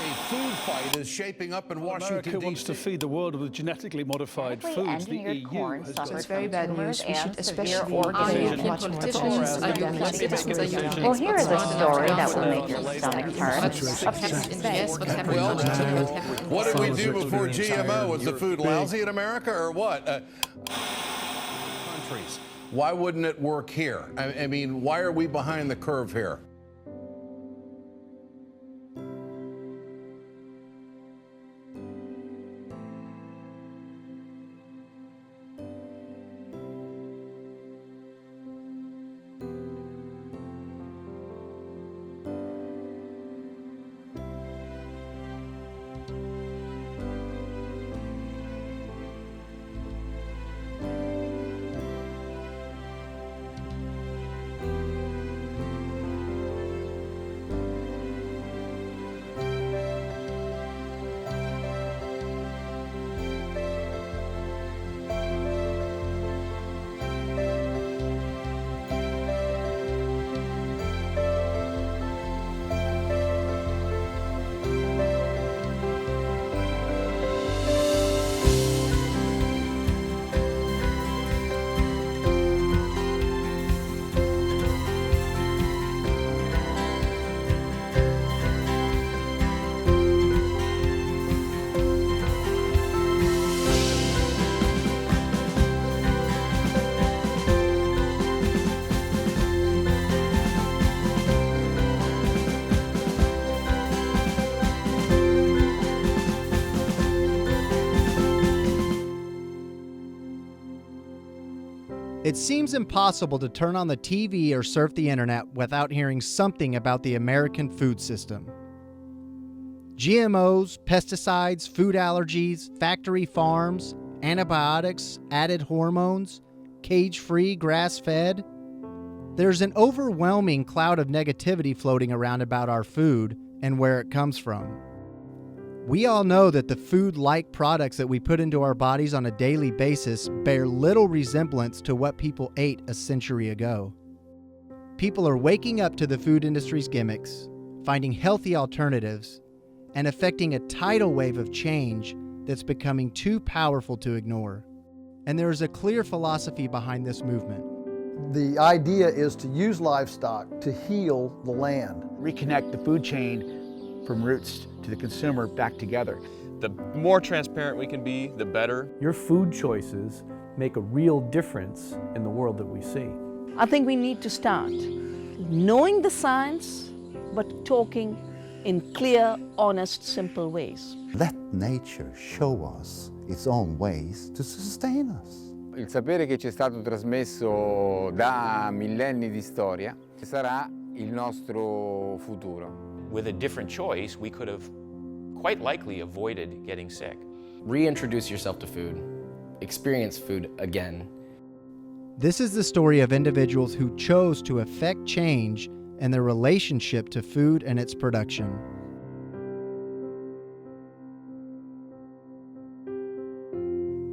A food fight is shaping up in Washington, D.C. America wants to feed the world with genetically modified foods. The EU has done It's very bad news. We should especially European politicians are Well, here is a story that will make your stomach turn. Well, what did we do before GMO? Was the food lousy in America or what? Countries. Why wouldn't it work here? I mean, why are we behind the curve here? It seems impossible to turn on the TV or surf the internet without hearing something about the American food system. GMOs, pesticides, food allergies, factory farms, antibiotics, added hormones, cage-free, grass-fed. There's an overwhelming cloud of negativity floating around about our food and where it comes from. We all know that the food-like products that we put into our bodies on a daily basis bear little resemblance to what people ate a century ago. People are waking up to the food industry's gimmicks, finding healthy alternatives, and affecting a tidal wave of change that's becoming too powerful to ignore. And there is a clear philosophy behind this movement. The idea is to use livestock to heal the land. Reconnect the food chain from roots to the consumer back together. The more transparent we can be, the better. Your food choices make a real difference in the world that we see. I think we need to start knowing the science, but talking in clear, honest, simple ways. Let nature show us its own ways to sustain us. Il sapere che ci è stato trasmesso da millenni di storia sarà il nostro futuro. With a different choice, we could have quite likely avoided getting sick. Reintroduce yourself to food. Experience food again. This is the story of individuals who chose to effect change in their relationship to food and its production.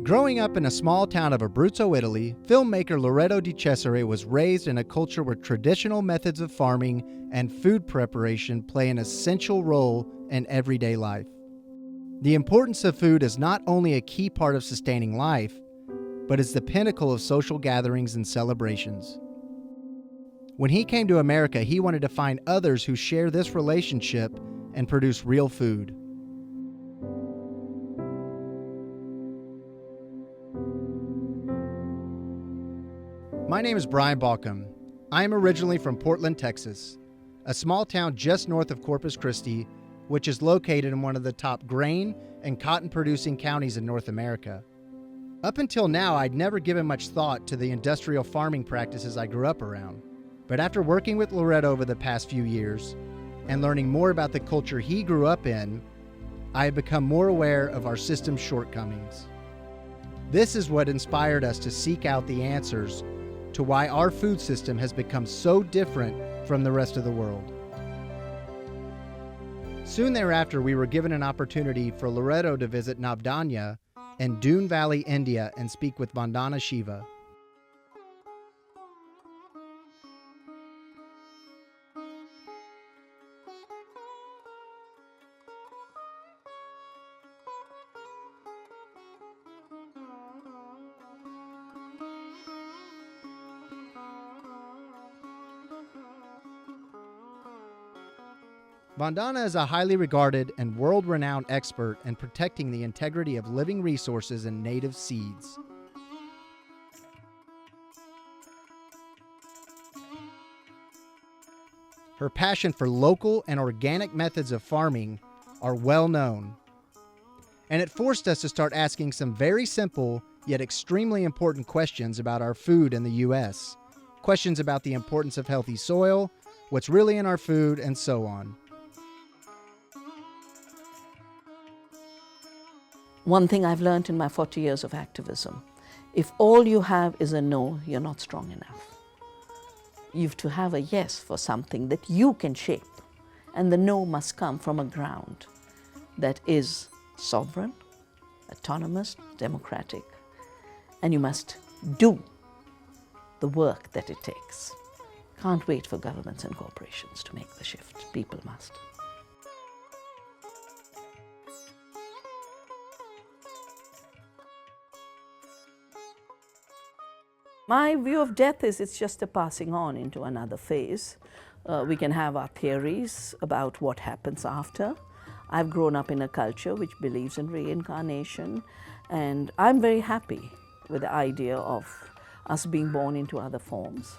Growing up in a small town of Abruzzo, Italy, filmmaker Loreto Di Cesare was raised in a culture where traditional methods of farming and food preparation play an essential role in everyday life. The importance of food is not only a key part of sustaining life, but is the pinnacle of social gatherings and celebrations. When he came to America, he wanted to find others who share this relationship and produce real food. My name is Brian Baucum. I am originally from Portland, Texas, a small town just north of Corpus Christi, which is located in one of the top grain and cotton-producing counties in North America. Up until now, I'd never given much thought to the industrial farming practices I grew up around. But after working with Loreto over the past few years and learning more about the culture he grew up in, I have become more aware of our system's shortcomings. This is what inspired us to seek out the answers to why our food system has become so different from the rest of the world. Soon thereafter, we were given an opportunity for Loreto to visit Nabdanya in Doon Valley, India, and speak with Vandana Shiva. Vandana is a highly regarded and world-renowned expert in protecting the integrity of living resources and native seeds. Her passion for local and organic methods of farming are well known, and it forced us to start asking some very simple yet extremely important questions about our food in the U.S. Questions about the importance of healthy soil, what's really in our food, and so on. One thing I've learned in my 40 years of activism, if all you have is a no, you're not strong enough. You have to have a yes for something that you can shape, and the no must come from a ground that is sovereign, autonomous, democratic, and you must do the work that it takes. Can't wait for governments and corporations to make the shift. People must. My view of death is it's just a passing on into another phase. We can have our theories about what happens after. I've grown up in a culture which believes in reincarnation, and I'm very happy with the idea of us being born into other forms,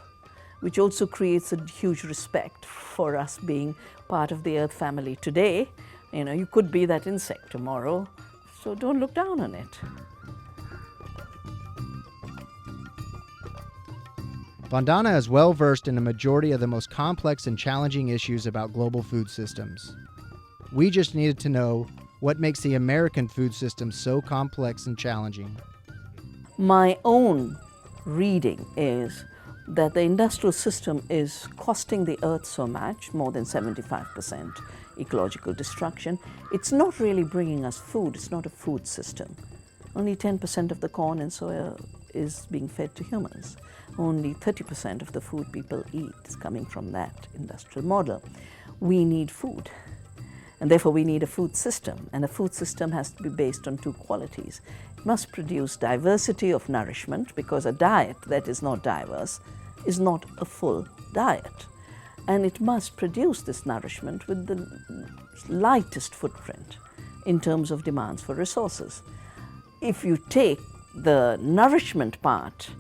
which also creates a huge respect for us being part of the Earth family today. You know, you could be that insect tomorrow, so don't look down on it. Vandana is well versed in a majority of the most complex and challenging issues about global food systems. We just needed to know what makes the American food system so complex and challenging. My own reading is that the industrial system is costing the earth so much, more than 75% ecological destruction. It's not really bringing us food, it's not a food system. Only 10% of the corn and soya is being fed to humans. Only 30% of the food people eat is coming from that industrial model. We need food, and therefore we need a food system, and a food system has to be based on two qualities. It must produce diversity of nourishment, because a diet that is not diverse is not a full diet. And it must produce this nourishment with the lightest footprint in terms of demands for resources. If you take the nourishment part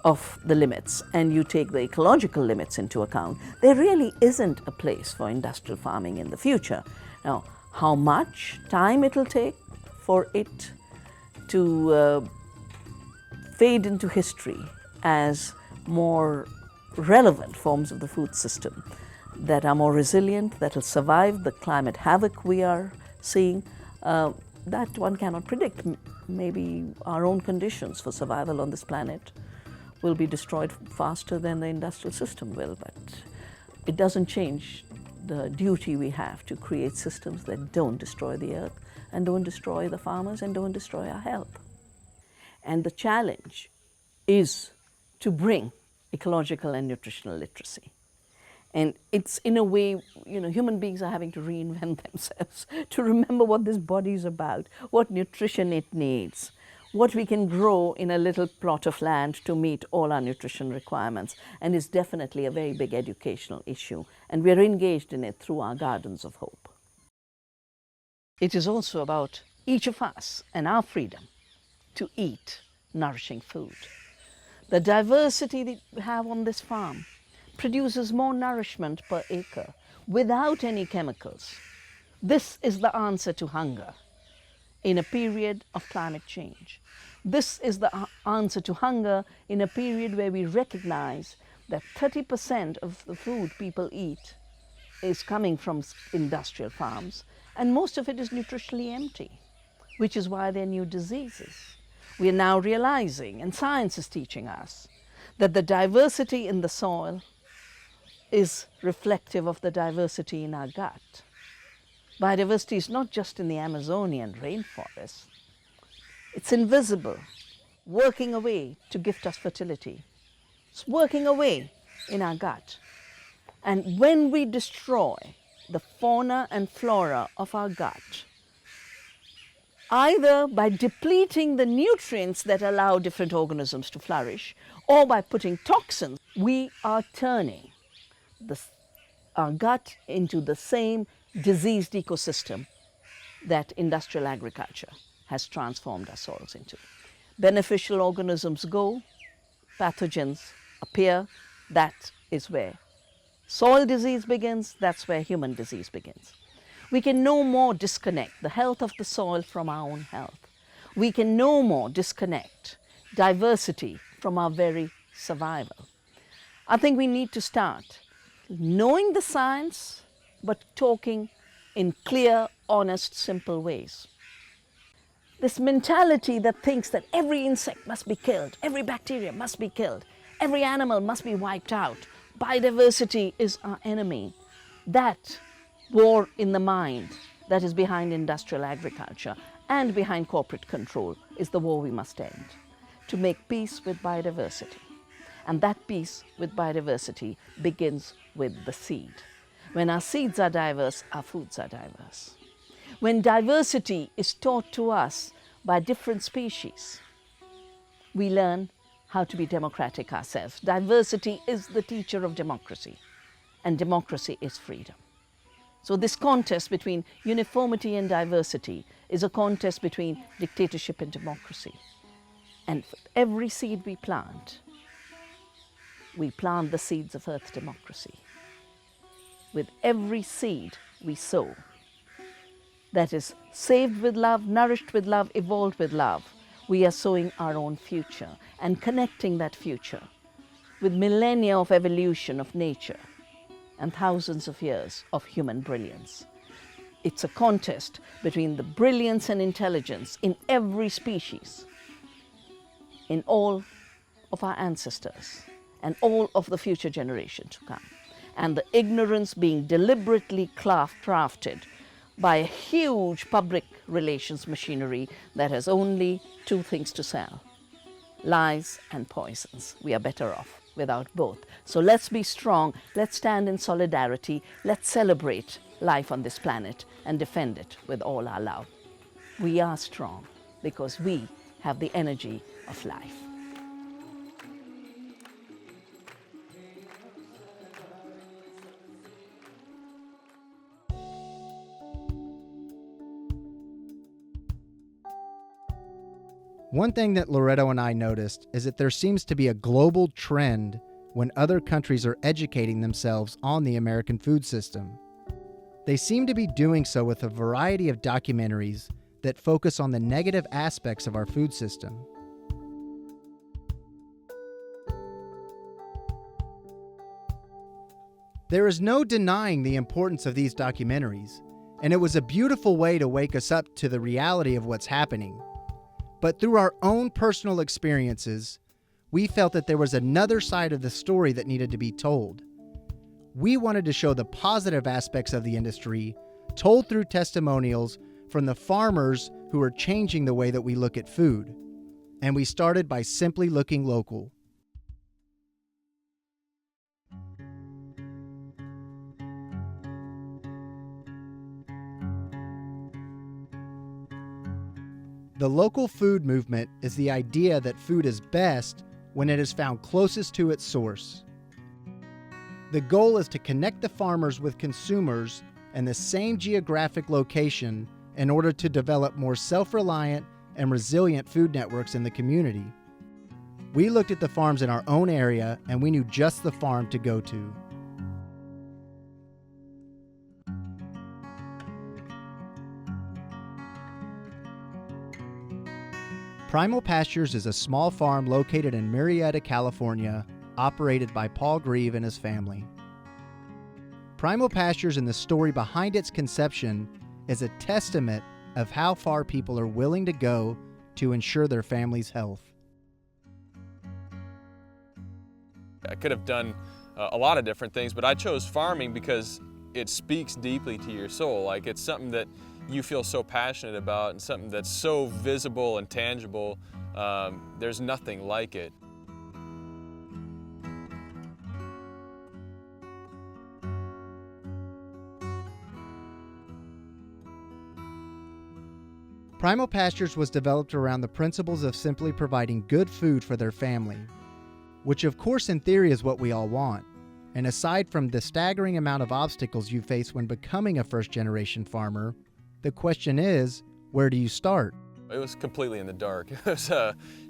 of the limits and you take the ecological limits into account, there really isn't a place for industrial farming in the future. Now, how much time it'll take for it to fade into history as more relevant forms of the food system that are more resilient, that will survive the climate havoc we are seeing, that one cannot predict. Maybe our own conditions for survival on this planet will be destroyed faster than the industrial system will, but it doesn't change the duty we have to create systems that don't destroy the earth and don't destroy the farmers and don't destroy our health. And the challenge is to bring ecological and nutritional literacy. And it's, in a way, you know, human beings are having to reinvent themselves to remember what this body is about, what nutrition it needs, what we can grow in a little plot of land to meet all our nutrition requirements, and is definitely a very big educational issue. And we're engaged in it through our Gardens of Hope. It is also about each of us and our freedom to eat nourishing food. The diversity that we have on this farm produces more nourishment per acre without any chemicals. This is the answer to hunger in a period of climate change. This is the answer to hunger in a period where we recognize that 30% of the food people eat is coming from industrial farms, and most of it is nutritionally empty, which is why there are new diseases. We are now realizing, and science is teaching us, that the diversity in the soil is reflective of the diversity in our gut. Biodiversity is not just in the Amazonian rainforest. It's invisible, working away to gift us fertility. It's working away in our gut. And when we destroy the fauna and flora of our gut, either by depleting the nutrients that allow different organisms to flourish, or by putting toxins, we are turning our gut into the same diseased ecosystem that industrial agriculture has transformed our soils into. Beneficial organisms go, pathogens appear, that is where soil disease begins, that's where human disease begins. We can no more disconnect the health of the soil from our own health. We can no more disconnect diversity from our very survival. I think we need to start knowing the science, but talking in clear, honest, simple ways. This mentality that thinks that every insect must be killed, every bacteria must be killed, every animal must be wiped out, biodiversity is our enemy. That war in the mind that is behind industrial agriculture and behind corporate control is the war we must end, to make peace with biodiversity. And that peace with biodiversity begins with the seed. When our seeds are diverse, our foods are diverse. When diversity is taught to us by different species, we learn how to be democratic ourselves. Diversity is the teacher of democracy, and democracy is freedom. So this contest between uniformity and diversity is a contest between dictatorship and democracy. And for every seed we plant the seeds of earth democracy. With every seed we sow, that is saved with love, nourished with love, evolved with love, we are sowing our own future and connecting that future with millennia of evolution of nature and thousands of years of human brilliance. It's a contest between the brilliance and intelligence in every species, in all of our ancestors and all of the future generations to come, and the ignorance being deliberately crafted by a huge public relations machinery that has only two things to sell: lies and poisons. We are better off without both. So let's be strong, let's stand in solidarity, let's celebrate life on this planet and defend it with all our love. We are strong because we have the energy of life. One thing that Loreto and I noticed is that there seems to be a global trend when other countries are educating themselves on the American food system. They seem to be doing so with a variety of documentaries that focus on the negative aspects of our food system. There is no denying the importance of these documentaries, and it was a beautiful way to wake us up to the reality of what's happening. But through our own personal experiences, we felt that there was another side of the story that needed to be told. We wanted to show the positive aspects of the industry, told through testimonials from the farmers who are changing the way that we look at food. And we started by simply looking local. The local food movement is the idea that food is best when it is found closest to its source. The goal is to connect the farmers with consumers in the same geographic location in order to develop more self-reliant and resilient food networks in the community. We looked at the farms in our own area and we knew just the farm to go to. Primal Pastures is a small farm located in Murrieta, California, operated by Paul Greive and his family. Primal Pastures and the story behind its conception is a testament of how far people are willing to go to ensure their family's health. I could have done a lot of different things, but I chose farming because it speaks deeply to your soul. Like, it's something that you feel so passionate about and something that's so visible and tangible. There's nothing like it. Primal Pastures was developed around the principles of simply providing good food for their family, which of course in theory is what we all want, And aside from the staggering amount of obstacles you face when becoming a first-generation farmer, the question is, where do you start? It was completely in the dark. It was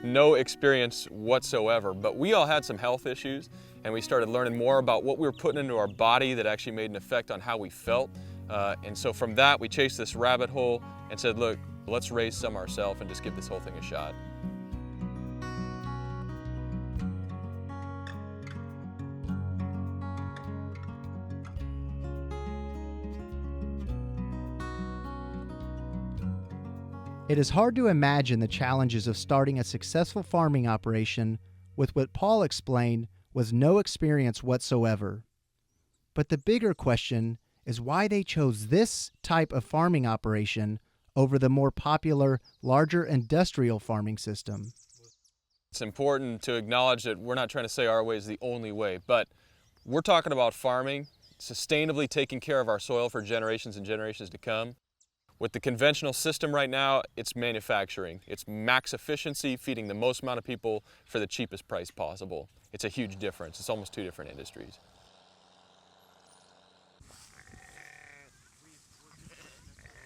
no experience whatsoever, but we all had some health issues, and we started learning more about what we were putting into our body that actually made an effect on how we felt. And so from that, we chased this rabbit hole and said, look, let's raise some ourselves and just give this whole thing a shot. It is hard to imagine the challenges of starting a successful farming operation with what Paul explained was no experience whatsoever. But the bigger question is why they chose this type of farming operation over the more popular, larger industrial farming system. It's important to acknowledge that we're not trying to say our way is the only way, but we're talking about farming, sustainably taking care of our soil for generations and generations to come. With the conventional system right now, it's manufacturing. It's max efficiency, feeding the most amount of people for the cheapest price possible. It's a huge difference. It's almost two different industries.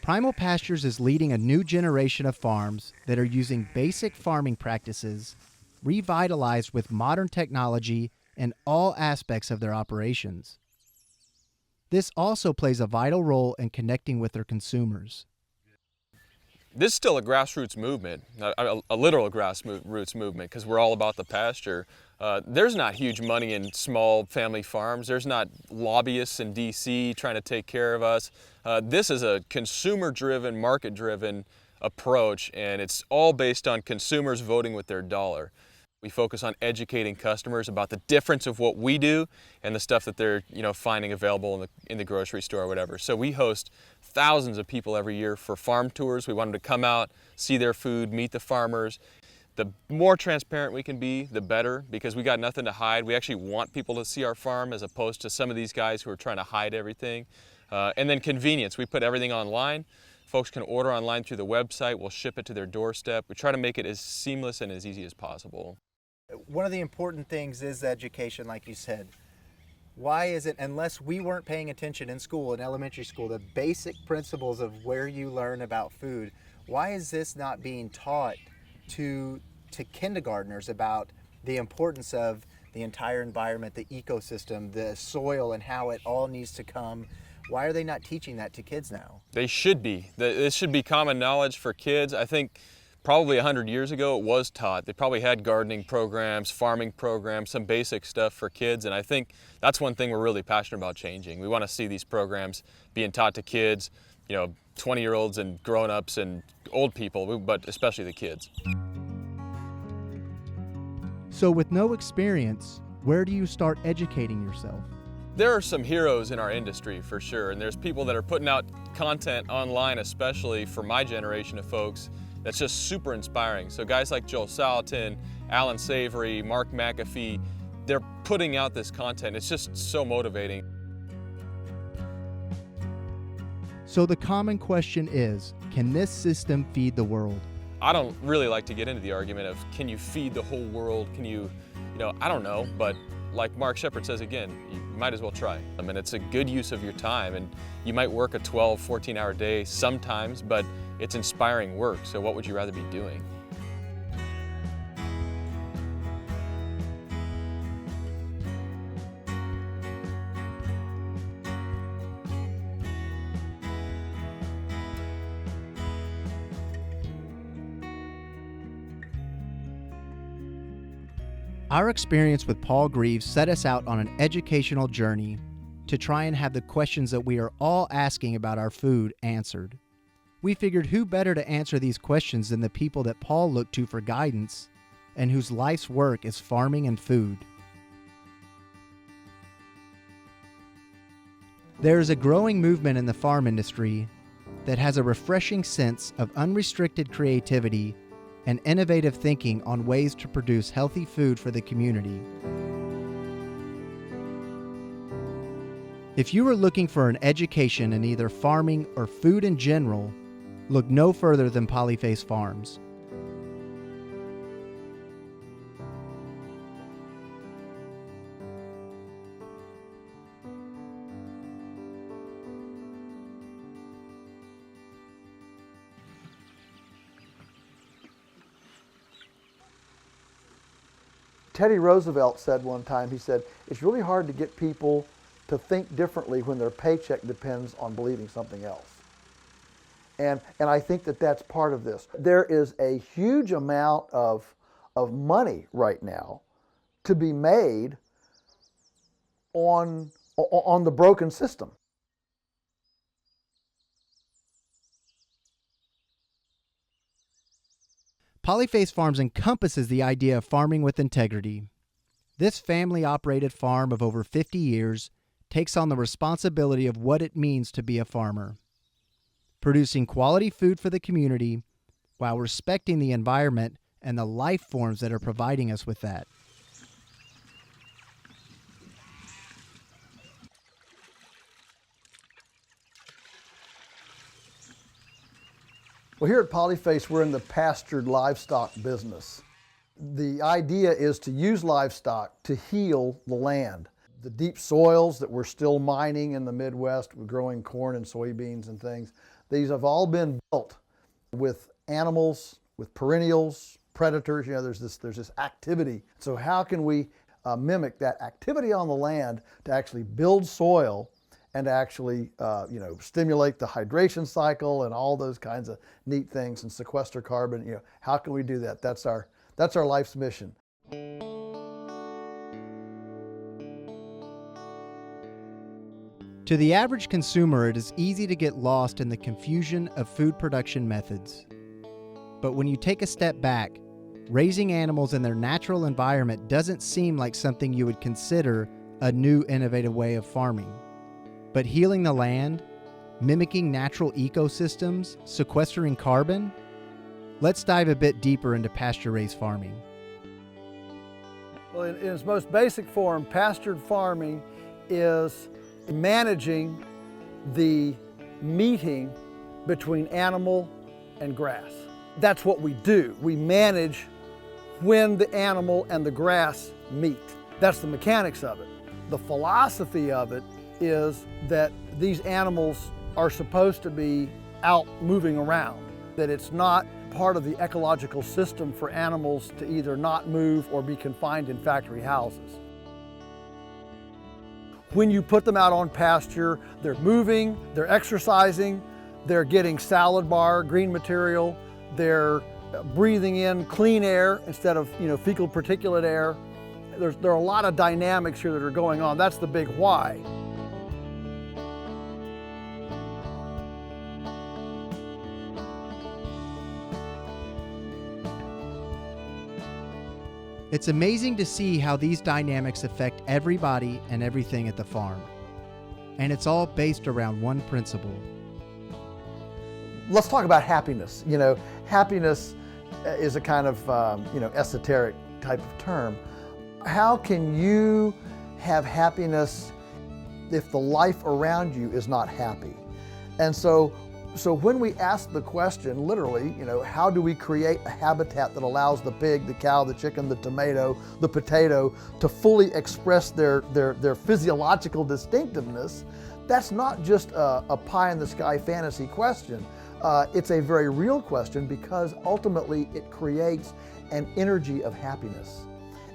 Primal Pastures is leading a new generation of farms that are using basic farming practices, revitalized with modern technology in all aspects of their operations. This also plays a vital role in connecting with their consumers. This is still a grassroots movement, a literal grassroots movement, because we're all about the pasture. There's not huge money in small family farms. There's not lobbyists in DC trying to take care of us. This is a consumer-driven, market-driven approach, and it's all based on consumers voting with their dollar. We focus on educating customers about the difference of what we do and the stuff that they're finding available in the grocery store or whatever. So we host thousands of people every year for farm tours. We want them to come out, see their food, meet the farmers. The more transparent we can be, the better, because we got nothing to hide. We actually want people to see our farm as opposed to some of these guys who are trying to hide everything. And then convenience. We put everything online. Folks can order online through the website. We'll ship it to their doorstep. We try to make it as seamless and as easy as possible. One of the important things is education, like you said. Why is it, unless we weren't paying attention in school, in elementary school, the basic principles of where you learn about food, why is this not being taught to kindergartners about the importance of the entire environment, the ecosystem, the soil, and how it all needs to come? Why are they not teaching that to kids now? They should be. This should be common knowledge for kids. I think probably 100 years ago it was taught. They probably had gardening programs, farming programs, some basic stuff for kids, and I think that's one thing we're really passionate about changing. We want to see these programs being taught to kids, 20-year-olds and grown-ups and old people, but especially the kids. So with no experience, where do you start educating yourself? There are some heroes in our industry for sure, and there's people that are putting out content online, especially for my generation of folks, that's just super inspiring. So guys like Joel Salatin, Alan Savory, Mark McAfee, they're putting out this content. It's just so motivating. So the common question is, can this system feed the world? I don't really like to get into the argument of, can you feed the whole world? Can you, I don't know, but like Mark Shepard says again, you might as well try. I mean, it's a good use of your time, and you might work a 12, 14-hour day sometimes, but it's inspiring work, so what would you rather be doing? Our experience with Paul Greive set us out on an educational journey to try and have the questions that we are all asking about our food answered. We figured who better to answer these questions than the people that Paul looked to for guidance and whose life's work is farming and food. There is a growing movement in the farm industry that has a refreshing sense of unrestricted creativity and innovative thinking on ways to produce healthy food for the community. If you are looking for an education in either farming or food in general, look no further than Polyface Farms. Teddy Roosevelt said one time, he said, it's really hard to get people to think differently when their paycheck depends on believing something else. And I think that that's part of this. There is a huge amount of money right now to be made on the broken system. Polyface Farms encompasses the idea of farming with integrity. This family-operated farm of over 50 years takes on the responsibility of what it means to be a farmer, producing quality food for the community while respecting the environment and the life forms that are providing us with that. Well, here at Polyface, we're in the pastured livestock business. The idea is to use livestock to heal the land. The deep soils that we're still mining in the Midwest, we're growing corn and soybeans and things, these have all been built with animals, with perennials, predators. You know, there's this activity. So how can we mimic that activity on the land to actually build soil and to actually stimulate the hydration cycle and all those kinds of neat things and sequester carbon? You know, how can we do that? That's our life's mission. To the average consumer, it is easy to get lost in the confusion of food production methods. But when you take a step back, raising animals in their natural environment doesn't seem like something you would consider a new innovative way of farming. But healing the land, mimicking natural ecosystems, sequestering carbon? Let's dive a bit deeper into pasture-raised farming. Well, in its most basic form, pastured farming is managing the meeting between animal and grass. That's what we do. We manage when the animal and the grass meet. That's the mechanics of it. The philosophy of it is that these animals are supposed to be out moving around, that it's not part of the ecological system for animals to either not move or be confined in factory houses. When you put them out on pasture, they're moving, they're exercising, they're getting salad bar, green material, they're breathing in clean air instead of fecal particulate air. There are a lot of dynamics here that are going on. That's the big why. It's amazing to see how these dynamics affect everybody and everything at the farm. And it's all based around one principle. Let's talk about happiness. You know, happiness is a kind of esoteric type of term. How can you have happiness if the life around you is not happy? And so when we ask the question, literally, how do we create a habitat that allows the pig, the cow, the chicken, the tomato, the potato to fully express their physiological distinctiveness, that's not just a pie-in-the-sky fantasy question. It's a very real question because ultimately it creates an energy of happiness.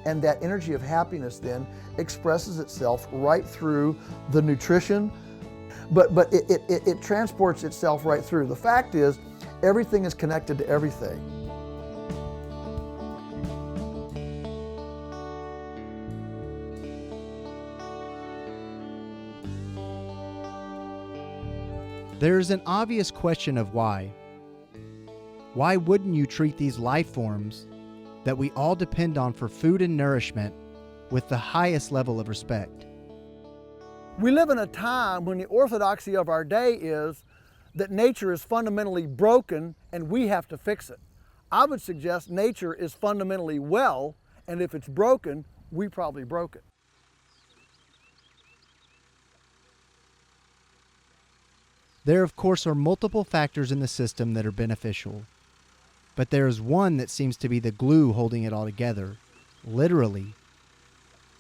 And that energy of happiness then expresses itself right through the nutrition, but it transports itself right through. The fact is, everything is connected to everything. There's an obvious question of why. Why wouldn't you treat these life forms that we all depend on for food and nourishment with the highest level of respect? We live in a time when the orthodoxy of our day is that nature is fundamentally broken and we have to fix it. I would suggest nature is fundamentally well, and if it's broken, we probably broke it. There, of course, are multiple factors in the system that are beneficial, but there is one that seems to be the glue holding it all together, literally: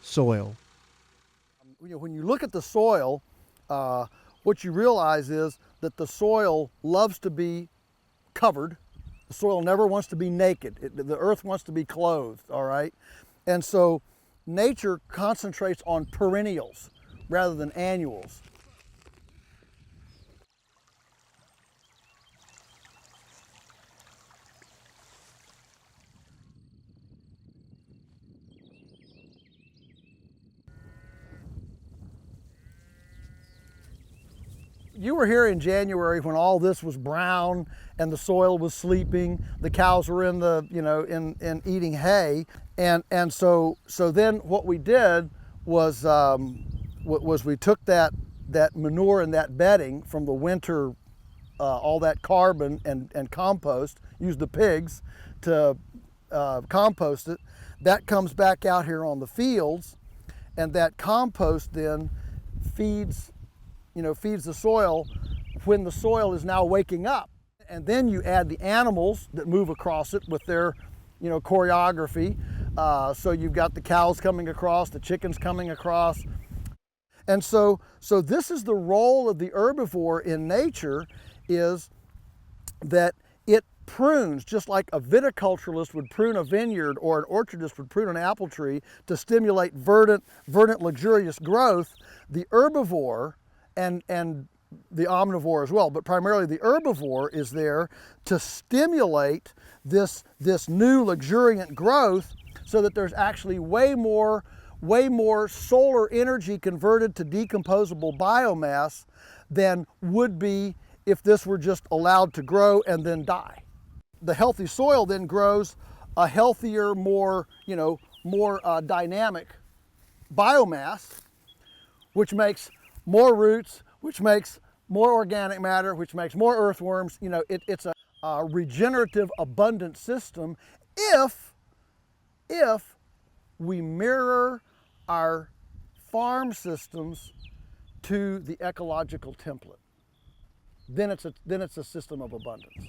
soil. When you look at the soil, what you realize is that the soil loves to be covered. The soil never wants to be naked. The earth wants to be clothed, all right? And so nature concentrates on perennials rather than annuals. You were here in January when all this was brown and the soil was sleeping. The cows were in the, in eating hay, and so then what we did was we took that manure and that bedding from the winter, all that carbon and compost. Used the pigs to compost it. That comes back out here on the fields, and that compost then feeds the soil when the soil is now waking up. And then you add the animals that move across it with their, choreography. So you've got the cows coming across, the chickens coming across. And so this is the role of the herbivore in nature, is that it prunes, just like a viticulturalist would prune a vineyard or an orchardist would prune an apple tree to stimulate verdant luxurious growth. The herbivore and the omnivore as well, but primarily the herbivore is there to stimulate this new luxuriant growth, so that there's actually way more solar energy converted to decomposable biomass than would be if this were just allowed to grow and then die. The healthy soil then grows a healthier, more dynamic biomass, which makes more roots, which makes more organic matter, which makes more earthworms. It's a regenerative, abundant system if we mirror our farm systems to the ecological template. Then it's a system of abundance.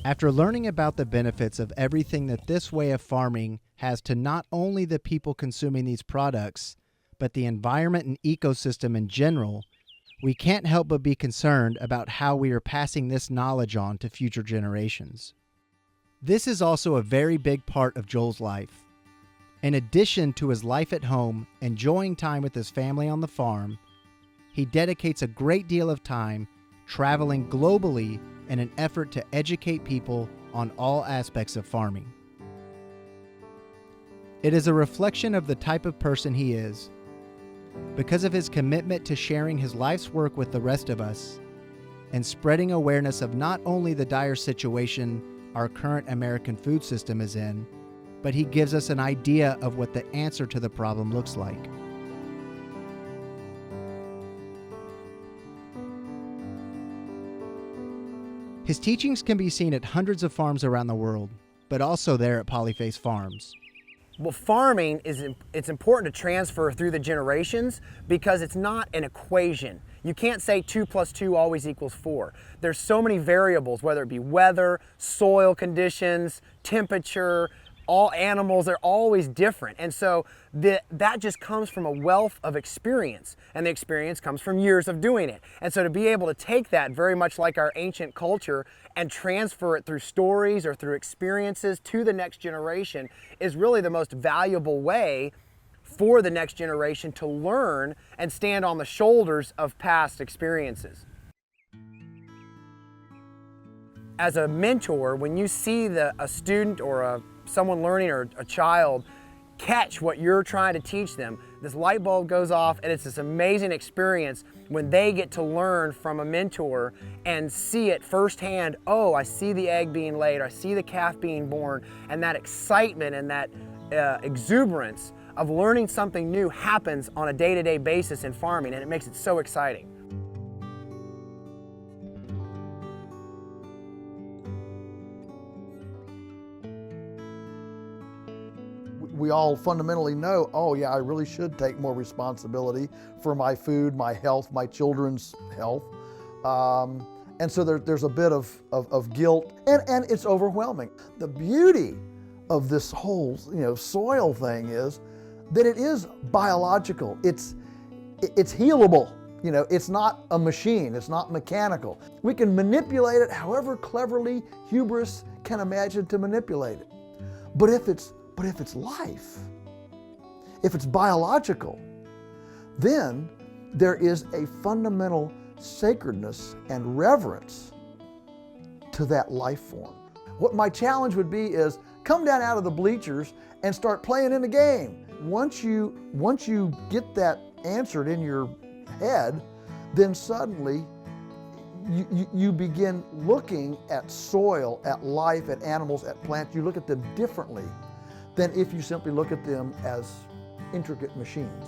After learning about the benefits of everything that this way of farming has to not only the people consuming these products, but the environment and ecosystem in general, we can't help but be concerned about how we are passing this knowledge on to future generations. This is also a very big part of Joel's life. In addition to his life at home, enjoying time with his family on the farm, he dedicates a great deal of time traveling globally in an effort to educate people on all aspects of farming. It is a reflection of the type of person he is. Because of his commitment to sharing his life's work with the rest of us and spreading awareness of not only the dire situation our current American food system is in, but he gives us an idea of what the answer to the problem looks like. His teachings can be seen at hundreds of farms around the world, but also there at Polyface Farms. Well, farming it's important to transfer through the generations because it's not an equation. You can't say 2 + 2 always equals 4. There's so many variables, whether it be weather, soil conditions, temperature, all animals, they're always different. And so that just comes from a wealth of experience, and the experience comes from years of doing it. And so to be able to take that, very much like our ancient culture, and transfer it through stories or through experiences to the next generation is really the most valuable way for the next generation to learn and stand on the shoulders of past experiences. As a mentor, when you see a student or someone learning or a child catch what you're trying to teach them, this light bulb goes off, and it's this amazing experience when they get to learn from a mentor and see it firsthand. Oh, I see the egg being laid, I see the calf being born, and that excitement and that exuberance of learning something new happens on a day-to-day basis in farming, and it makes it so exciting. We all fundamentally know, oh yeah, I really should take more responsibility for my food, my health, my children's health. And so there's a bit of guilt, and it's overwhelming. The beauty of this whole soil thing is that it is biological. It's healable. It's not a machine, it's not mechanical. We can manipulate it however cleverly hubris can imagine to manipulate it. But if it's life, if it's biological, then there is a fundamental sacredness and reverence to that life form. What my challenge would be is come down out of the bleachers and start playing in the game. Once you get that answered in your head, then suddenly you begin looking at soil, at life, at animals, at plants. You look at them differently than if you simply look at them as intricate machines.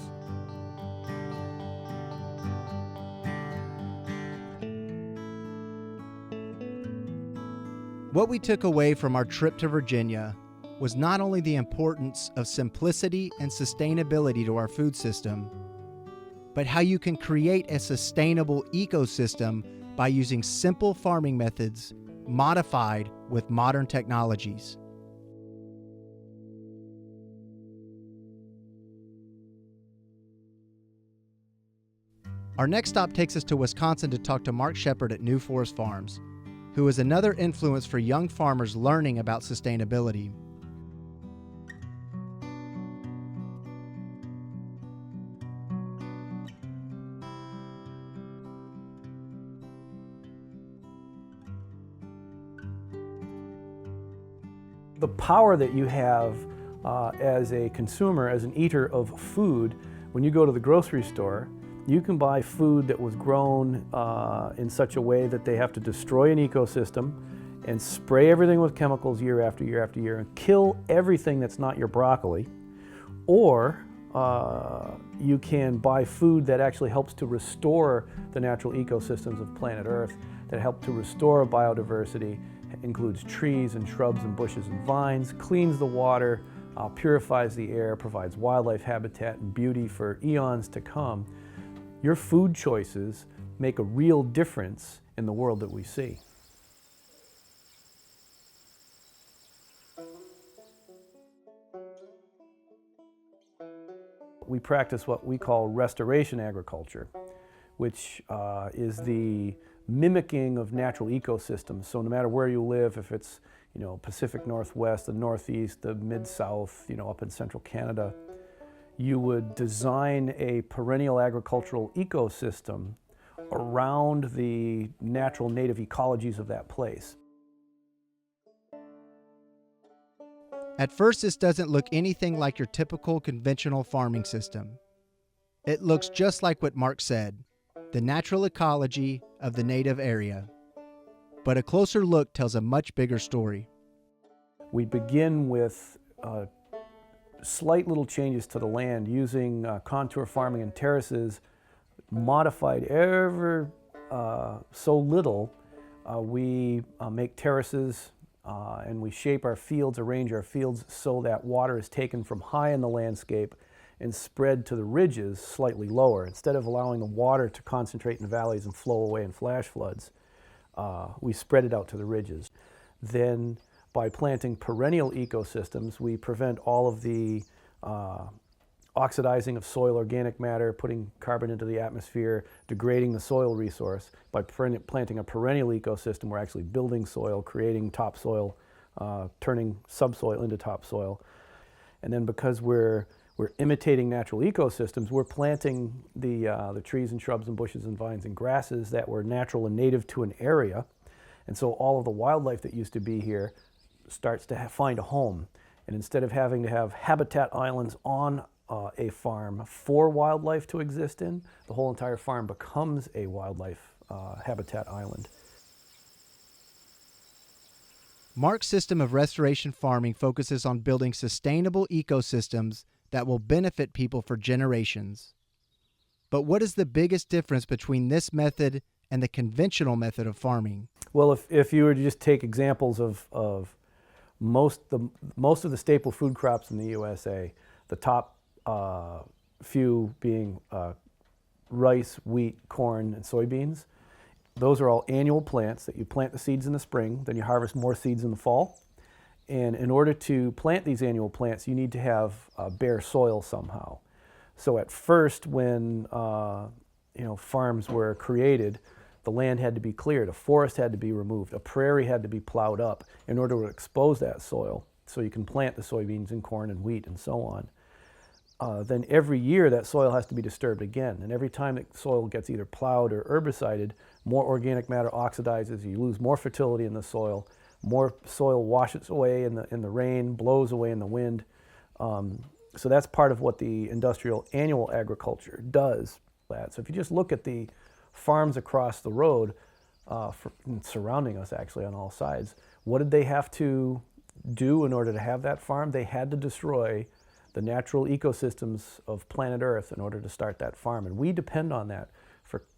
What we took away from our trip to Virginia was not only the importance of simplicity and sustainability to our food system, but how you can create a sustainable ecosystem by using simple farming methods modified with modern technologies. Our next stop takes us to Wisconsin to talk to Mark Shepard at New Forest Farms, who is another influence for young farmers learning about sustainability. The power that you have as a consumer, as an eater of food, when you go to the grocery store, you can buy food that was grown in such a way that they have to destroy an ecosystem and spray everything with chemicals year after year after year and kill everything that's not your broccoli. Or you can buy food that actually helps to restore the natural ecosystems of planet Earth, that help to restore biodiversity. It includes trees and shrubs and bushes and vines, cleans the water, purifies the air, provides wildlife habitat and beauty for eons to come. Your food choices make a real difference in the world that we see. We practice what we call restoration agriculture, which is the mimicking of natural ecosystems. So no matter where you live, if it's Pacific Northwest, the Northeast, the Mid-South, up in central Canada, you would design a perennial agricultural ecosystem around the natural native ecologies of that place. At first, this doesn't look anything like your typical conventional farming system. It looks just like what Mark said, the natural ecology of the native area. But a closer look tells a much bigger story. We begin with slight little changes to the land using contour farming and terraces, modified ever so little. We make terraces and we shape our fields, arrange our fields so that water is taken from high in the landscape and spread to the ridges slightly lower. Instead of allowing the water to concentrate in valleys and flow away in flash floods, we spread it out to the ridges. Then by planting perennial ecosystems, we prevent all of the oxidizing of soil organic matter, putting carbon into the atmosphere, degrading the soil resource. By planting a perennial ecosystem, we're actually building soil, creating topsoil, turning subsoil into topsoil. And then because we're imitating natural ecosystems, we're planting the trees and shrubs and bushes and vines and grasses that were natural and native to an area. And so all of the wildlife that used to be here starts to find a home. And instead of having to have habitat islands on a farm for wildlife to exist in, the whole entire farm becomes a wildlife habitat island. Mark's system of restoration farming focuses on building sustainable ecosystems that will benefit people for generations. But what is the biggest difference between this method and the conventional method of farming? Well, if you were to just take examples of most of the staple food crops in the USA, the top few being rice, wheat, corn, and soybeans. Those are all annual plants that you plant the seeds in the spring, then you harvest more seeds in the fall. And in order to plant these annual plants, you need to have bare soil somehow. So at first, when farms were created, the land had to be cleared, a forest had to be removed, a prairie had to be plowed up in order to expose that soil. so you can plant the soybeans and corn and wheat and so on. Then every year that soil has to be disturbed again. And every time that soil gets either plowed or herbicided, more organic matter oxidizes, you lose more fertility in the soil, more soil washes away in the rain, blows away in the wind. So that's part of what the industrial annual agriculture does. So if you just look at the farms across the road, surrounding us actually on all sides, what did they have to do in order to have that farm? They had to destroy the natural ecosystems of planet Earth in order to start that farm. And we depend on that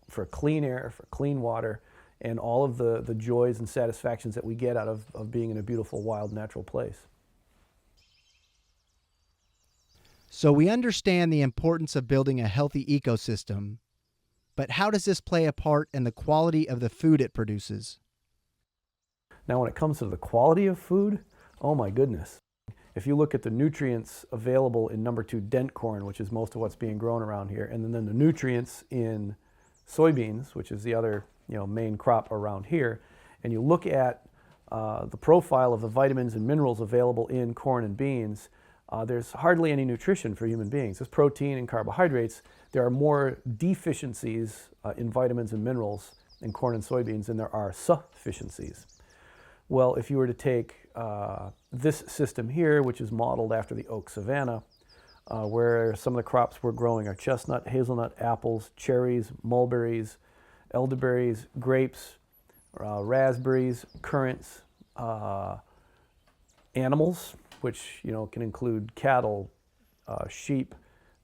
for clean air, for clean water, and all of the joys and satisfactions that we get out of being in a beautiful, wild, natural place. So we understand the importance of building a healthy ecosystem, but how does this play a part in the quality of the food it produces? Now when it comes to the quality of food, oh my goodness. If you look at the nutrients available in number 2 dent corn, which is most of what's being grown around here, and then the nutrients in soybeans, which is the other main crop around here, and you look at the profile of the vitamins and minerals available in corn and beans, there's hardly any nutrition for human beings. There's protein and carbohydrates. There are more deficiencies in vitamins and minerals in corn and soybeans than there are sufficiencies. Well, if you were to take this system here, which is modeled after the oak savanna, where some of the crops we're growing are chestnut, hazelnut, apples, cherries, mulberries, elderberries, grapes, raspberries, currants, animals, which can include cattle, sheep,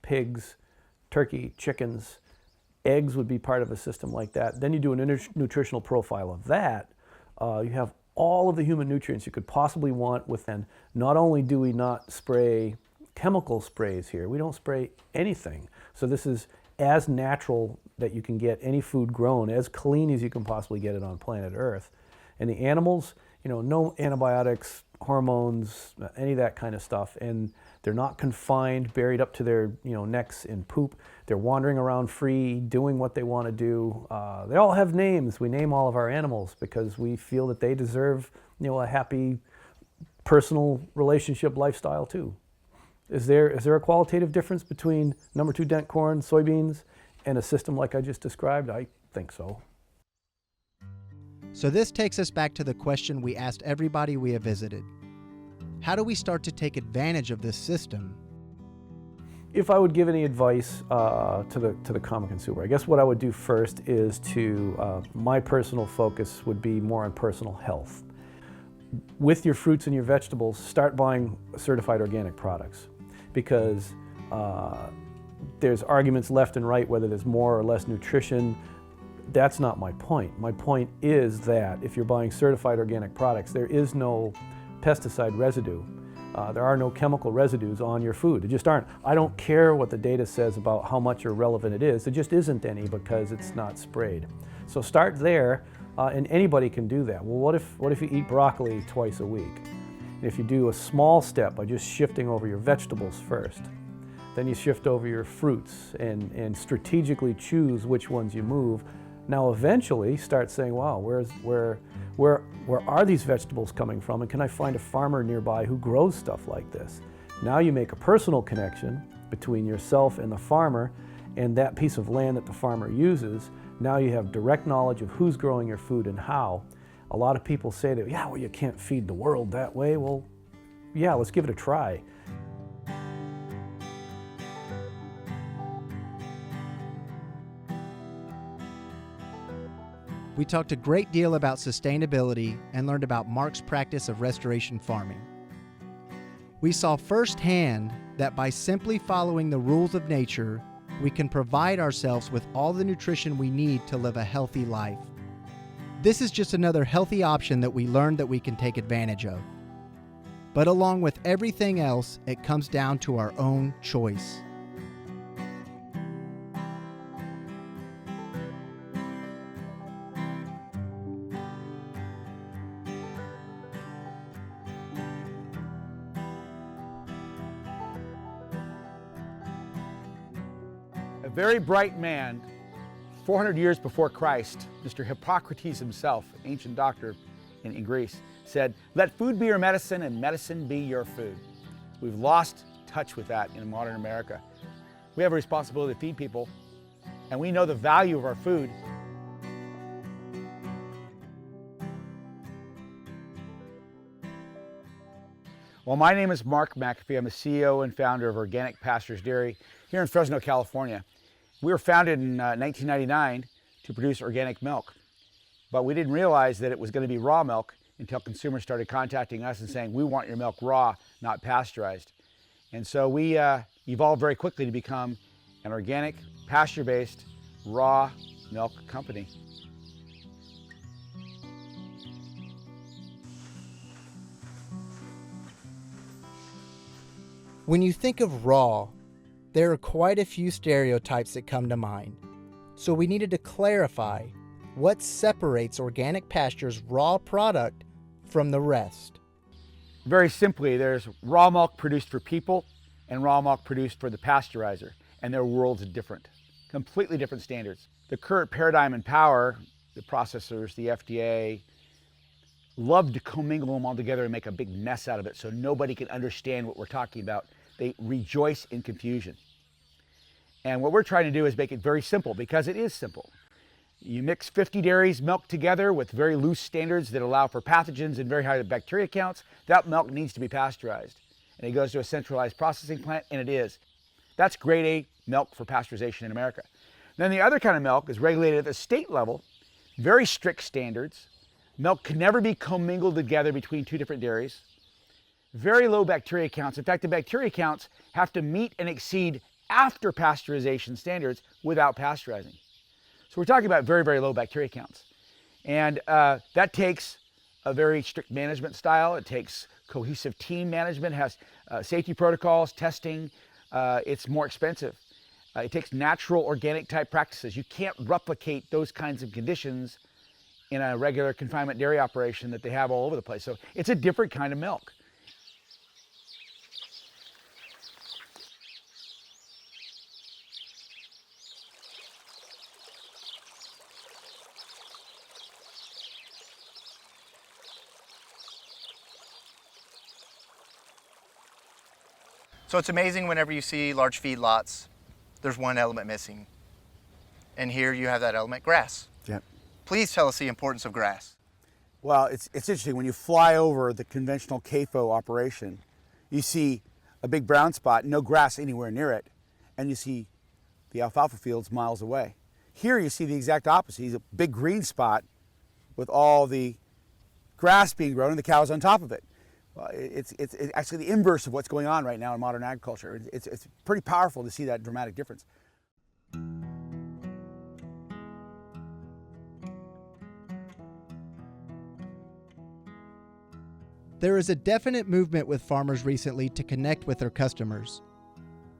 pigs, turkey, chickens. Eggs would be part of a system like that. Then you do a nutritional profile of that. You have all of the human nutrients you could possibly want within. Not only do we not spray chemical sprays here, we don't spray anything. So this is as natural that you can get any food grown, as clean as you can possibly get it on planet Earth. And the animals, no antibiotics, hormones, any of that kind of stuff. And they're not confined, buried up to their necks in poop. They're wandering around free, doing what they want to do. They all have names. We name all of our animals because we feel that they deserve a happy personal relationship lifestyle too. Is there a qualitative difference between number 2 dent corn, soybeans, and a system like I just described? I think so. So this takes us back to the question we asked everybody we have visited. How do we start to take advantage of this system? If I would give any advice to the common consumer, I guess what I would do first is my personal focus would be more on personal health. With your fruits and your vegetables, start buying certified organic products because there's arguments left and right whether there's more or less nutrition. That's not my point. My point is that if you're buying certified organic products, there is no pesticide residue. There are no chemical residues on your food. There just aren't. I don't care what the data says about how much or relevant it is. There just isn't any because it's not sprayed. So start there, and anybody can do that. Well, what if you eat broccoli twice a week? And if you do a small step by just shifting over your vegetables first, then you shift over your fruits and strategically choose which ones you move. Now eventually start saying, wow, where are these vegetables coming from, and can I find a farmer nearby who grows stuff like this? Now you make a personal connection between yourself and the farmer and that piece of land that the farmer uses. Now you have direct knowledge of who's growing your food and how. A lot of people say that, yeah, well, you can't feed the world that way. Well, yeah, let's give it a try. We talked a great deal about sustainability and learned about Mark's practice of restoration farming. We saw firsthand that by simply following the rules of nature, we can provide ourselves with all the nutrition we need to live a healthy life. This is just another healthy option that we learned that we can take advantage of. But along with everything else, it comes down to our own choice. A very bright man, 400 years before Christ, Mr. Hippocrates himself, ancient doctor, in Greece, said, "Let food be your medicine and medicine be your food." We've lost touch with that in modern America. We have a responsibility to feed people, and we know the value of our food. Well, my name is Mark McAfee. I'm the CEO and founder of Organic Pastures Dairy here in Fresno, California. We were founded in 1999 to produce organic milk, but we didn't realize that it was going to be raw milk until consumers started contacting us and saying, "We want your milk raw, not pasteurized." And so we evolved very quickly to become an organic, pasture-based, raw milk company. When you think of raw, there are quite a few stereotypes that come to mind. So we needed to clarify what separates Organic Pastures' raw product from the rest. Very simply, there's raw milk produced for people and raw milk produced for the pasteurizer, and their worlds are different, completely different standards. The current paradigm in power, the processors, the FDA, love to commingle them all together and make a big mess out of it so nobody can understand what we're talking about. They rejoice in confusion. And what we're trying to do is make it very simple, because it is simple. You mix 50 dairies milk together with very loose standards that allow for pathogens and very high bacteria counts. That milk needs to be pasteurized. And it goes to a centralized processing plant, and it is. That's grade A milk for pasteurization in America. Then the other kind of milk is regulated at the state level, very strict standards. Milk can never be commingled together between two different dairies. Very low bacteria counts. In fact, the bacteria counts have to meet and exceed after pasteurization standards without pasteurizing. So we're talking about very, very low bacteria counts. And that takes a very strict management style. It takes cohesive team management, has safety protocols, testing. It's more expensive. It takes natural organic type practices. You can't replicate those kinds of conditions in a regular confinement dairy operation that they have all over the place. So it's a different kind of milk. So it's amazing whenever you see large feedlots, there's one element missing. And here you have that element, grass. Yep. Please tell us the importance of grass. Well, it's interesting. When you fly over the conventional CAFO operation, you see a big brown spot, no grass anywhere near it, and you see the alfalfa fields miles away. Here you see the exact opposite. You see a big green spot with all the grass being grown and the cows on top of it. It's actually the inverse of what's going on right now in modern agriculture. It's pretty powerful to see that dramatic difference. There is a definite movement with farmers recently to connect with their customers.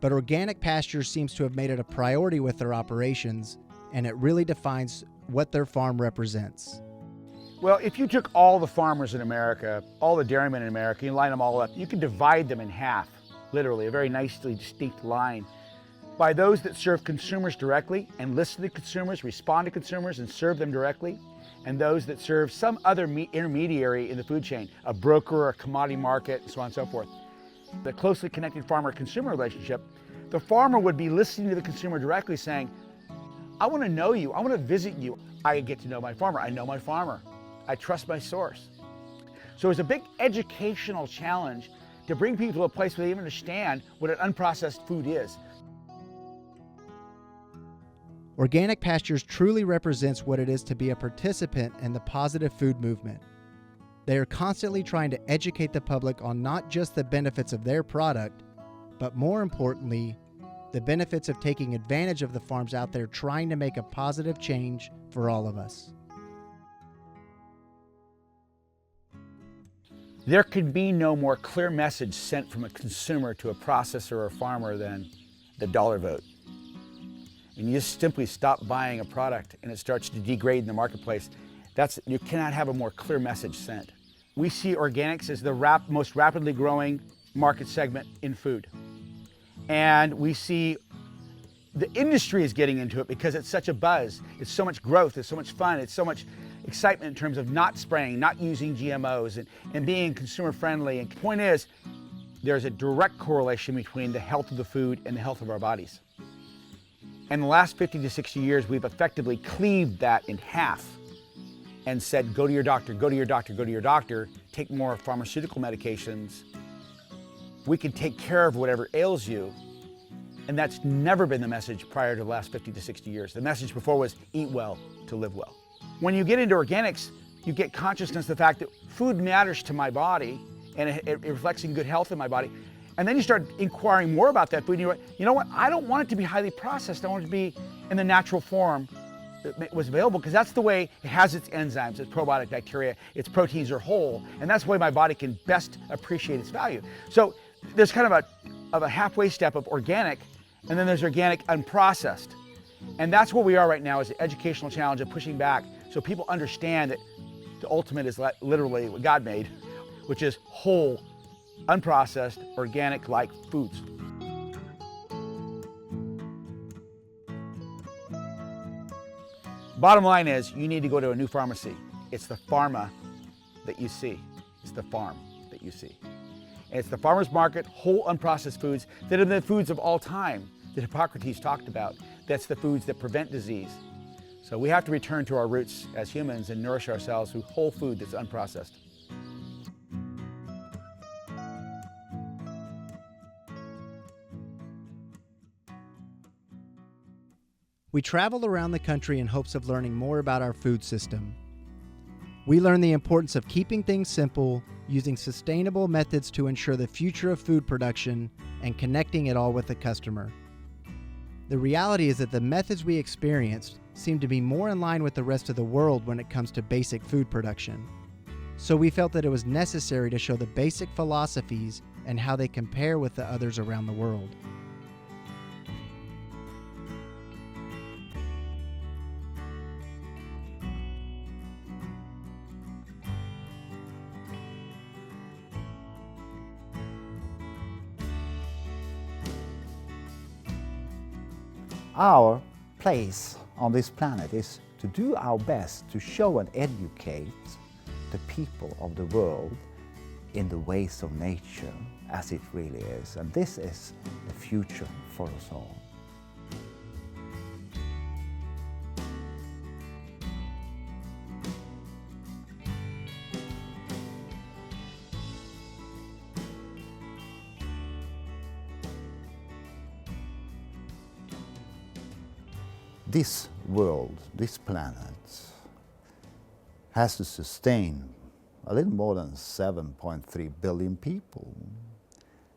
But Organic Pastures seems to have made it a priority with their operations, and it really defines what their farm represents. Well, if you took all the farmers in America, all the dairymen in America, you line them all up, you can divide them in half, literally, a very nicely distinct line, by those that serve consumers directly and listen to consumers, respond to consumers and serve them directly, and those that serve some other intermediary in the food chain, a broker or a commodity market, and so on and so forth. The closely connected farmer-consumer relationship, the farmer would be listening to the consumer directly saying, "I want to know you, I want to visit you. I get to know my farmer, I know my farmer. I trust my source." So it's a big educational challenge to bring people to a place where they even understand what an unprocessed food is. Organic Pastures truly represents what it is to be a participant in the positive food movement. They are constantly trying to educate the public on not just the benefits of their product, but more importantly, the benefits of taking advantage of the farms out there trying to make a positive change for all of us. There could be no more clear message sent from a consumer to a processor or a farmer than the dollar vote. And you just simply stop buying a product and it starts to degrade in the marketplace. You cannot have a more clear message sent. We see organics as the most rapidly growing market segment in food. And we see the industry is getting into it because it's such a buzz. It's so much growth, it's so much fun, it's so much excitement in terms of not spraying, not using GMOs, and being consumer friendly. And the point is, there's a direct correlation between the health of the food and the health of our bodies. In the last 50 to 60 years, we've effectively cleaved that in half and said, go to your doctor, go to your doctor, go to your doctor, take more pharmaceutical medications. We can take care of whatever ails you. And that's never been the message prior to the last 50 to 60 years. The message before was eat well to live well. When you get into organics, you get consciousness of the fact that food matters to my body and it reflects in good health in my body. And then you start inquiring more about that food and you're like, you know what, I don't want it to be highly processed. I want it to be in the natural form that was available, because that's the way it has its enzymes, its probiotic bacteria, its proteins are whole, and that's the way my body can best appreciate its value. So there's kind of a halfway step of organic, and then there's organic unprocessed. And that's where we are right now, is the educational challenge of pushing back so people understand that the ultimate is literally what God made, which is whole, unprocessed, organic-like foods. Bottom line is, you need to go to a new pharmacy. It's the pharma that you see. It's the farm that you see. And it's the farmer's market, whole unprocessed foods that are the foods of all time that Hippocrates talked about. That's the foods that prevent disease. So we have to return to our roots as humans and nourish ourselves through whole food that's unprocessed. We travel around the country in hopes of learning more about our food system. We learn the importance of keeping things simple, using sustainable methods to ensure the future of food production, and connecting it all with the customer. The reality is that the methods we experienced seem to be more in line with the rest of the world when it comes to basic food production. So we felt that it was necessary to show the basic philosophies and how they compare with the others around the world. Our place on this planet is to do our best to show and educate the people of the world in the ways of nature as it really is. And this is the future for us all. This world, this planet, has to sustain a little more than 7.3 billion people.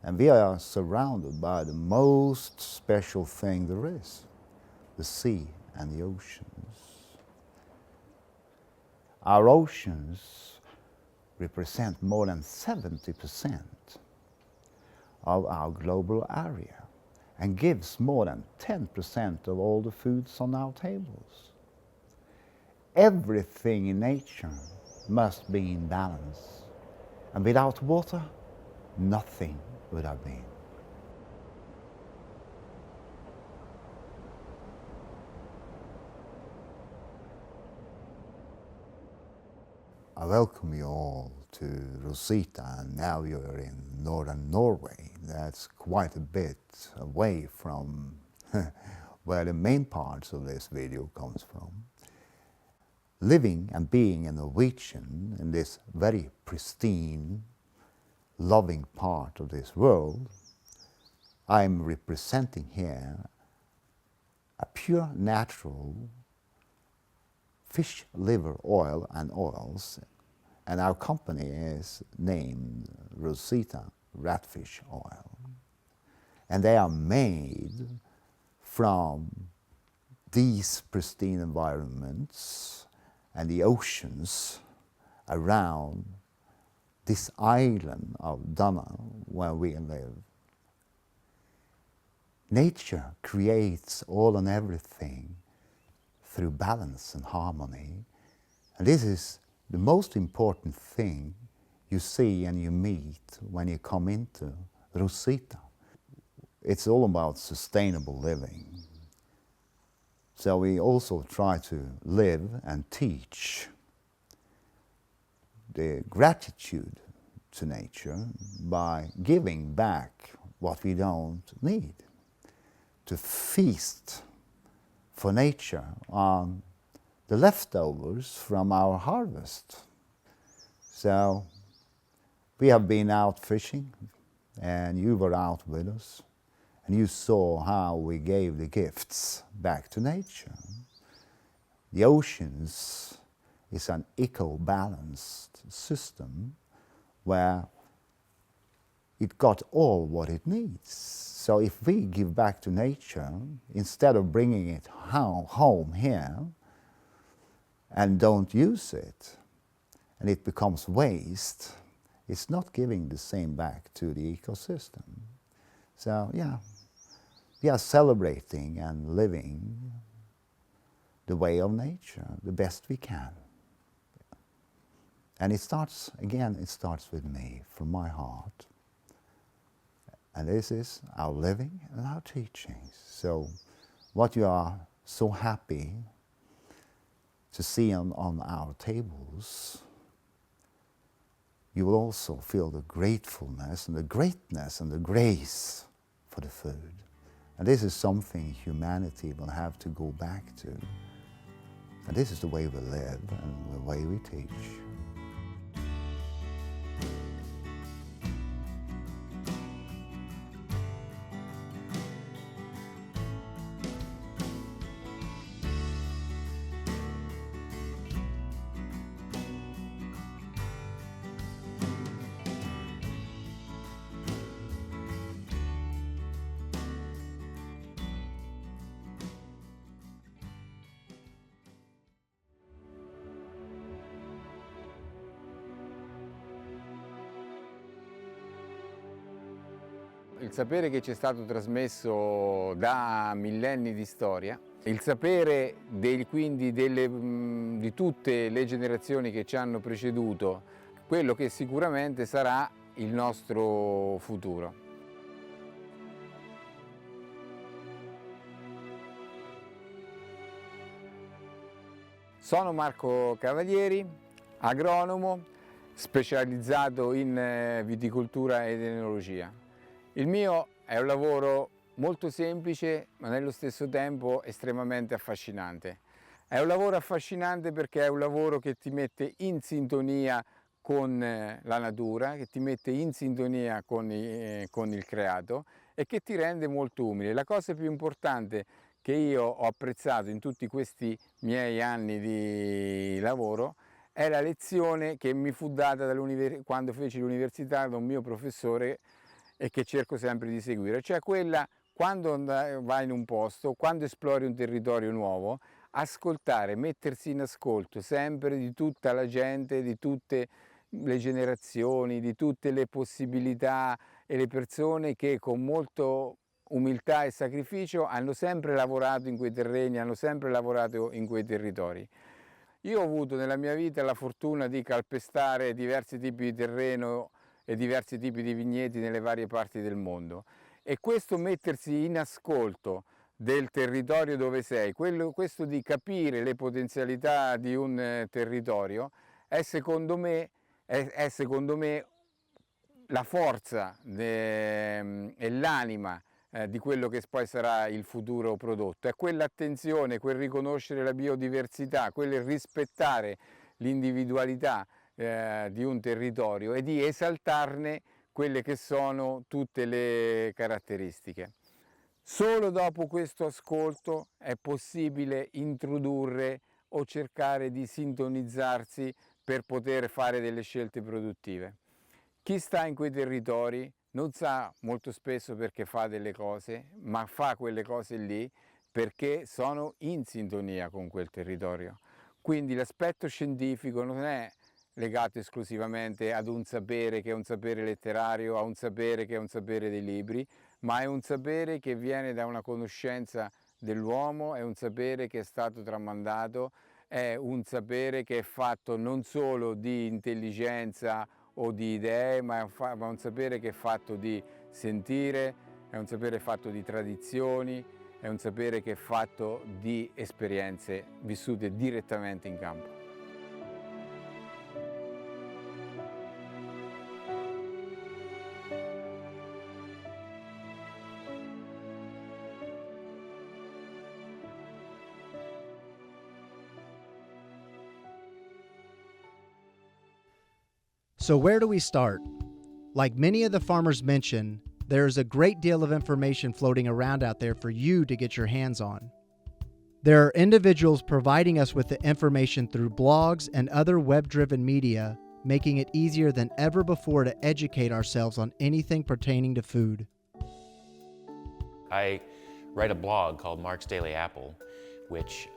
And we are surrounded by the most special thing there is, the sea and the oceans. Our oceans represent more than 70% of our global area, and gives more than 10% of all the foods on our tables. Everything in nature must be in balance, and without water, nothing would have been. I welcome you all to Rosita, and now you're in northern Norway. That's quite a bit away from where the main parts of this video comes from. Living and being a Norwegian in this very pristine, loving part of this world, I'm representing here a pure natural fish liver oil and oils, and our company is named Rosita Ratfish Oil. And they are made from these pristine environments and the oceans around this island of Dana where we live. Nature creates all and everything through balance and harmony. And this is the most important thing you see and you meet when you come into Rosita. It's all about sustainable living. So we also try to live and teach the gratitude to nature by giving back what we don't need, to feast for nature on the leftovers from our harvest. So we have been out fishing, and you were out with us, and you saw how we gave the gifts back to nature. The oceans is an eco-balanced system where it got all what it needs. So if we give back to nature, instead of bringing it home here and don't use it, and it becomes waste, it's not giving the same back to the ecosystem. So yeah, we are celebrating and living the way of nature the best we can. And it starts, again, it starts with me, from my heart. And this is our living and our teachings. So what you are so happy to see on our tables, you will also feel the gratefulness and the greatness and the grace for the food. And this is something humanity will have to go back to. And this is the way we live and the way we teach. Il sapere che ci è stato trasmesso da millenni di storia, il sapere quindi di tutte le generazioni che ci hanno preceduto, quello che sicuramente sarà il nostro futuro. Sono Marco Cavalieri, agronomo, specializzato in viticoltura ed enologia. Il mio è un lavoro molto semplice, ma nello stesso tempo estremamente affascinante. È un lavoro affascinante perché è un lavoro che ti mette in sintonia con la natura, che ti mette in sintonia con il creato e che ti rende molto umile. La cosa più importante che io ho apprezzato in tutti questi miei anni di lavoro è la lezione che mi fu data quando feci l'università da un mio professore e che cerco sempre di seguire, cioè quella, quando vai in un posto, quando esplori un territorio nuovo, ascoltare, mettersi in ascolto sempre di tutta la gente, di tutte le generazioni, di tutte le possibilità e le persone che con molto umiltà e sacrificio hanno sempre lavorato in quei terreni, hanno sempre lavorato in quei territori. Io ho avuto nella mia vita la fortuna di calpestare diversi tipi di terreno e diversi tipi di vigneti nelle varie parti del mondo, e questo mettersi in ascolto del territorio dove sei, questo di capire le potenzialità di un territorio è secondo me la forza e l'anima di quello che poi sarà il futuro prodotto. È quell'attenzione, quel riconoscere la biodiversità, quel rispettare l'individualità di un territorio e di esaltarne quelle che sono tutte le caratteristiche. Solo dopo questo ascolto è possibile introdurre o cercare di sintonizzarsi per poter fare delle scelte produttive. Chi sta in quei territori non sa molto spesso perché fa delle cose, ma fa quelle cose lì perché sono in sintonia con quel territorio. Quindi l'aspetto scientifico non è legato esclusivamente ad un sapere che è un sapere letterario, a un sapere che è un sapere dei libri, ma è un sapere che viene da una conoscenza dell'uomo, è un sapere che è stato tramandato, è un sapere che è fatto non solo di intelligenza o di idee, ma è un sapere che è fatto di sentire, è un sapere fatto di tradizioni, è un sapere che è fatto di esperienze vissute direttamente in campo. So where do we start? Like many of the farmers mentioned, there is a great deal of information floating around out there for you to get your hands on. There are individuals providing us with the information through blogs and other web-driven media, making it easier than ever before to educate ourselves on anything pertaining to food. I write a blog called Mark's Daily Apple, which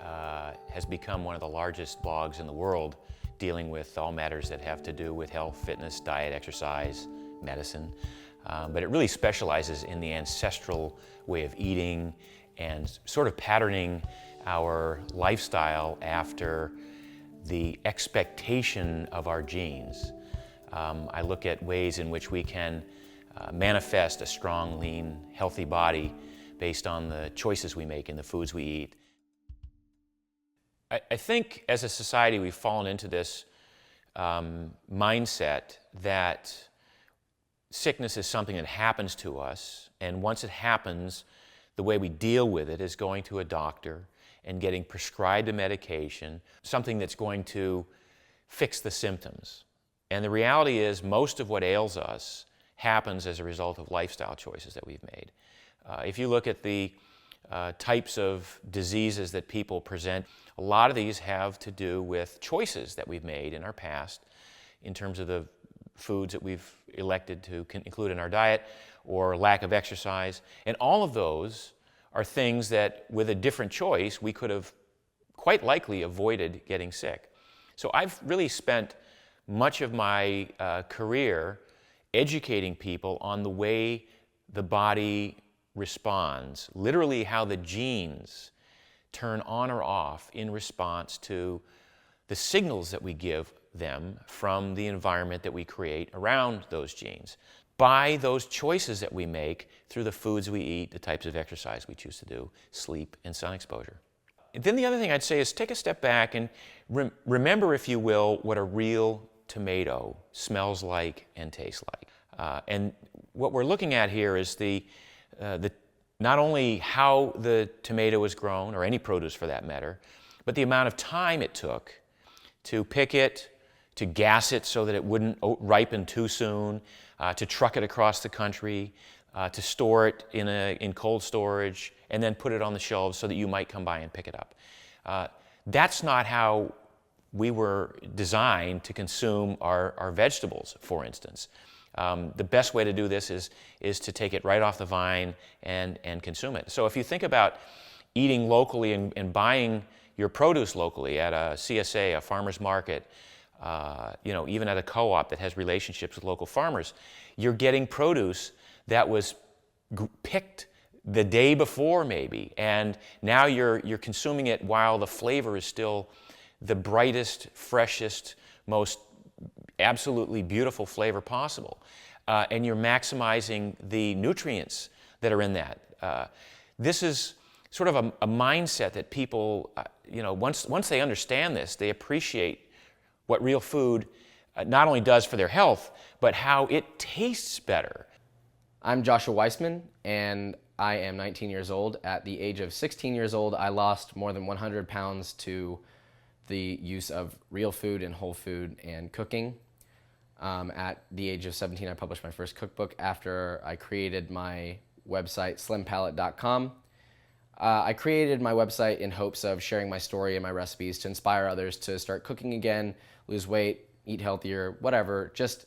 has become one of the largest blogs in the world, dealing with all matters that have to do with health, fitness, diet, exercise, medicine. But it really specializes in the ancestral way of eating and sort of patterning our lifestyle after the expectation of our genes. I look at ways in which we can manifest a strong, lean, healthy body based on the choices we make and the foods we eat. I think as a society we've fallen into this mindset that sickness is something that happens to us, and once it happens, the way we deal with it is going to a doctor and getting prescribed a medication, something that's going to fix the symptoms. And the reality is most of what ails us happens as a result of lifestyle choices that we've made. If you look at the types of diseases that people present, a lot of these have to do with choices that we've made in our past in terms of the foods that we've elected to include in our diet or lack of exercise. And all of those are things that with a different choice we could have quite likely avoided getting sick. So I've really spent much of my career educating people on the way the body responds, literally how the genes turn on or off in response to the signals that we give them from the environment that we create around those genes, by those choices that we make through the foods we eat, the types of exercise we choose to do, sleep, and sun exposure. And then the other thing I'd say is take a step back and remember, if you will, what a real tomato smells like and tastes like. And what we're looking at here is not only how the tomato is grown, or any produce for that matter, but the amount of time it took to pick it, to gas it so that it wouldn't ripen too soon, to truck it across the country, to store it in cold storage, and then put it on the shelves so that you might come by and pick it up. That's not how we were designed to consume our vegetables, for instance. The best way to do this is to take it right off the vine and consume it. So if you think about eating locally and buying your produce locally at a CSA, a farmer's market, even at a co-op that has relationships with local farmers, you're getting produce that was picked the day before maybe, and now you're consuming it while the flavor is still the brightest, freshest, most absolutely beautiful flavor possible. And you're maximizing the nutrients that are in that. This is sort of a mindset that people, once they understand this, they appreciate what real food not only does for their health, but how it tastes better. I'm Joshua Weissman, and I am 19 years old. At the age of 16 years old, I lost more than 100 pounds to the use of real food and whole food and cooking. At the age of 17, I published my first cookbook after I created my website, slimpalate.com. I created my website in hopes of sharing my story and my recipes to inspire others to start cooking again, lose weight, eat healthier, whatever, just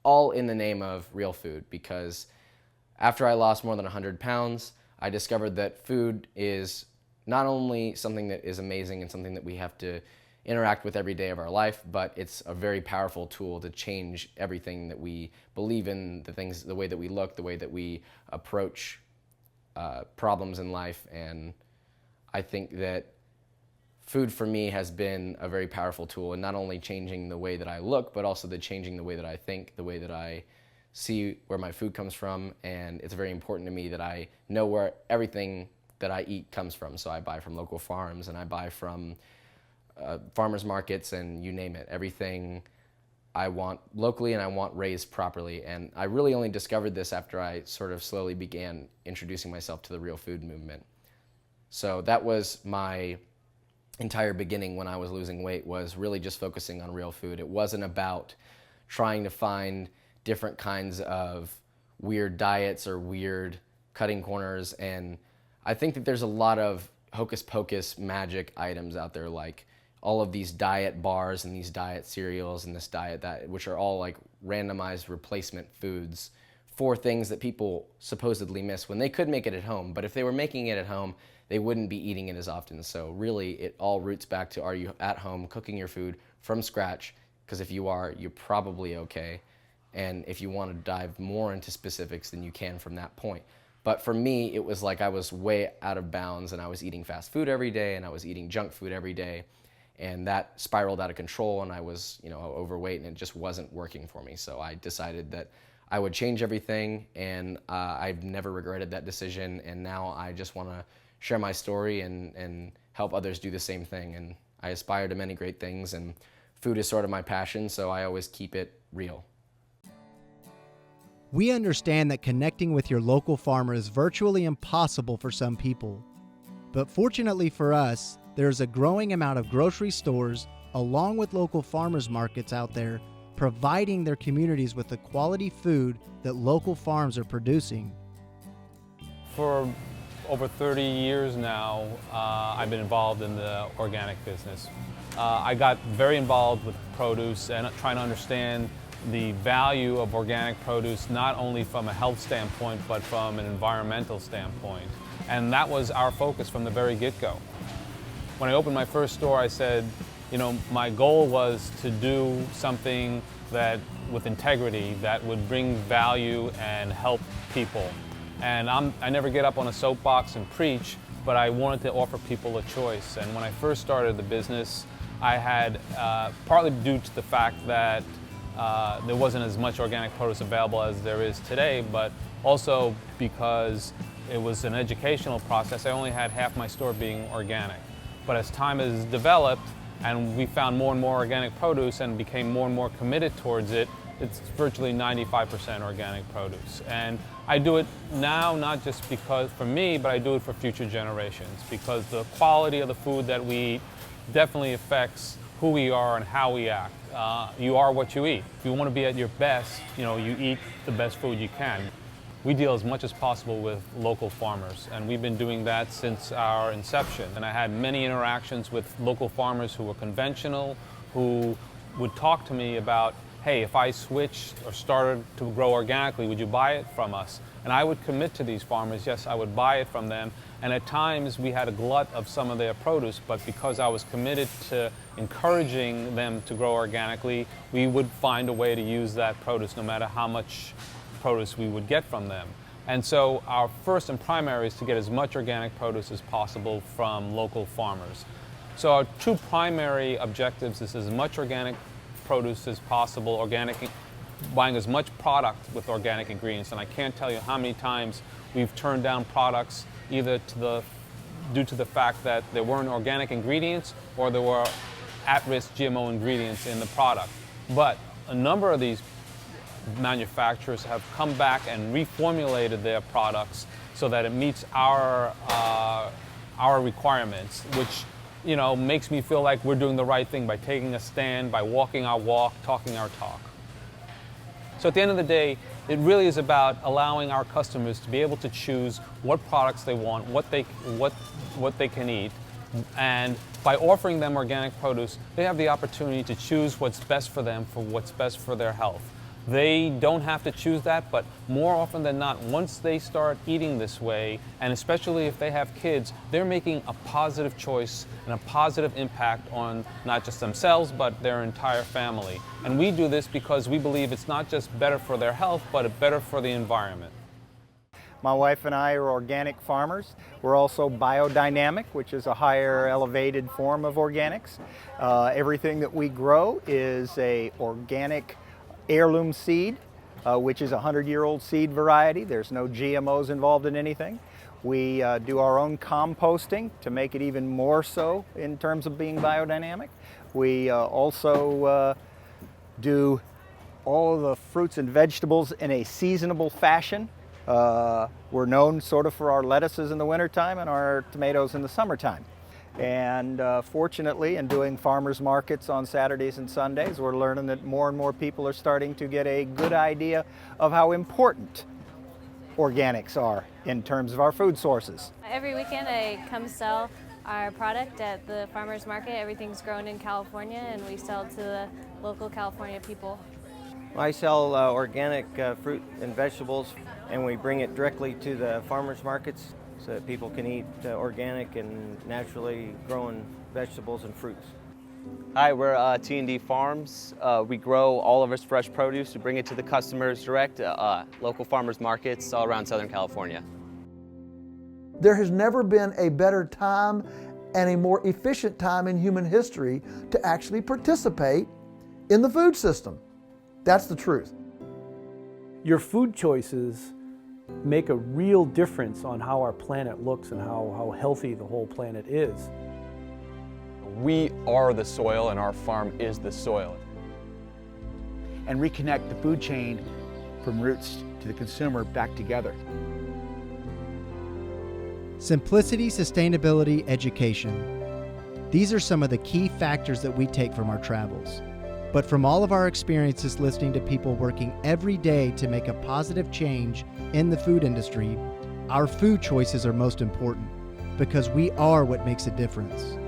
all in the name of real food. Because after I lost more than 100 pounds, I discovered that food is not only something that is amazing and something that we have to interact with every day of our life, but it's a very powerful tool to change everything that we believe in, the way that we look, the way that we approach problems in life. And I think that food for me has been a very powerful tool in not only changing the way that I look, but also changing the way that I think, the way that I see where my food comes from. And it's very important to me that I know where everything that I eat comes from. So I buy from local farms, and I buy from farmers markets, and you name it. Everything I want locally and I want raised properly. And I really only discovered this after I sort of slowly began introducing myself to the real food movement. So that was my entire beginning when I was losing weight, was really just focusing on real food. It wasn't about trying to find different kinds of weird diets or weird cutting corners. And I think that there's a lot of hocus pocus magic items out there, like all of these diet bars and these diet cereals and this diet that, which are all like randomized replacement foods for things that people supposedly miss when they could make it at home. But if they were making it at home, they wouldn't be eating it as often. So really it all roots back to, are you at home cooking your food from scratch? Because if you are, you're probably okay. And if you want to dive more into specifics, then you can from that point. But for me, it was like I was way out of bounds, and I was eating fast food every day, and I was eating junk food every day. And that spiraled out of control, and I was, overweight, and it just wasn't working for me. So I decided that I would change everything, and I've never regretted that decision. And now I just want to share my story and help others do the same thing. And I aspire to many great things, and food is sort of my passion, so I always keep it real. We understand that connecting with your local farmer is virtually impossible for some people. But fortunately for us, there's a growing amount of grocery stores, along with local farmers markets out there, providing their communities with the quality food that local farms are producing. For over 30 years now, I've been involved in the organic business. I got very involved with produce and trying to understand the value of organic produce, not only from a health standpoint, but from an environmental standpoint. And that was our focus from the very get-go. When I opened my first store, I said, my goal was to do something that, with integrity, that would bring value and help people. And I never get up on a soapbox and preach, but I wanted to offer people a choice. And when I first started the business, I had, partly due to the fact that there wasn't as much organic produce available as there is today, but also because it was an educational process, I only had half my store being organic. But as time has developed and we found more and more organic produce and became more and more committed towards it, it's virtually 95% organic produce. And I do it now not just because for me, but I do it for future generations, because the quality of the food that we eat definitely affects who we are and how we act. You are what you eat. If you want to be at your best, you eat the best food you can. We deal as much as possible with local farmers, and we've been doing that since our inception. And I had many interactions with local farmers who were conventional, who would talk to me about, hey, if I switched or started to grow organically, would you buy it from us? And I would commit to these farmers, yes, I would buy it from them. And at times we had a glut of some of their produce, but because I was committed to encouraging them to grow organically, we would find a way to use that produce no matter how much produce we would get from them. And so our first and primary is to get as much organic produce as possible from local farmers. So our two primary objectives is as much organic produce as possible, buying as much product with organic ingredients. And I can't tell you how many times we've turned down products either due to the fact that there weren't organic ingredients or there were at-risk GMO ingredients in the product. But a number of these manufacturers have come back and reformulated their products so that it meets our requirements, which makes me feel like we're doing the right thing by taking a stand, by walking our walk, talking our talk. So at the end of the day, it really is about allowing our customers to be able to choose what products they want, what they can eat, and by offering them organic produce, they have the opportunity to choose what's best for them, for what's best for their health. They don't have to choose that, but more often than not, once they start eating this way, and especially if they have kids, they're making a positive choice and a positive impact on not just themselves, but their entire family. And we do this because we believe it's not just better for their health, but it's better for the environment. My wife and I are organic farmers. We're also biodynamic, which is a higher elevated form of organics. Everything that we grow is a organic heirloom seed, which is a 100-year-old seed variety. There's no GMOs involved in anything. We do our own composting to make it even more so in terms of being biodynamic. We also do all of the fruits and vegetables in a seasonable fashion. We're known sort of for our lettuces in the wintertime and our tomatoes in the summertime. And fortunately, in doing farmers markets on Saturdays and Sundays, we're learning that more and more people are starting to get a good idea of how important organics are in terms of our food sources. Every weekend I come sell our product at the farmers market. Everything's grown in California and we sell to the local California people. I sell organic fruit and vegetables, and we bring it directly to the farmers markets so that people can eat organic and naturally grown vegetables and fruits. Hi, we're T&D Farms. We grow all of our fresh produce. We bring it to the customers direct, local farmers markets all around Southern California. There has never been a better time and a more efficient time in human history to actually participate in the food system. That's the truth. Your food choices make a real difference on how our planet looks and how healthy the whole planet is. We are the soil and our farm is the soil. And reconnect the food chain from roots to the consumer back together. Simplicity, sustainability, education. These are some of the key factors that we take from our travels. But from all of our experiences listening to people working every day to make a positive change in the food industry, our food choices are most important because we are what makes a difference.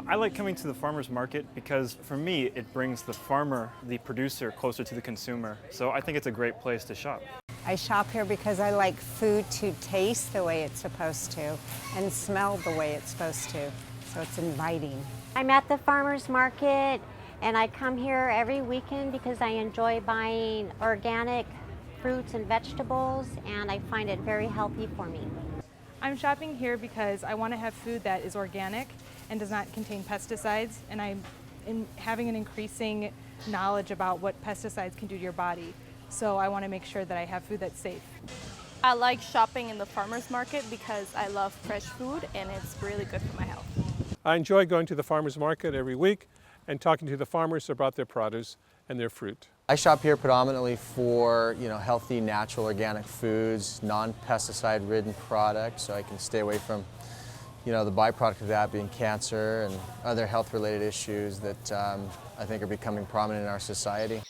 I like coming to the farmer's market because for me it brings the farmer, the producer, closer to the consumer. So I think it's a great place to shop. I shop here because I like food to taste the way it's supposed to and smell the way it's supposed to. So it's inviting. I'm at the farmer's market and I come here every weekend because I enjoy buying organic fruits and vegetables and I find it very healthy for me. I'm shopping here because I want to have food that is organic and does not contain pesticides, and I'm having an increasing knowledge about what pesticides can do to your body. So I want to make sure that I have food that's safe. I like shopping in the farmer's market because I love fresh food and it's really good for my health. I enjoy going to the farmer's market every week and talking to the farmers about their produce and their fruit. I shop here predominantly for healthy, natural, organic foods, non-pesticide ridden products, so I can stay away from the byproduct of that being cancer and other health-related issues that I think are becoming prominent in our society.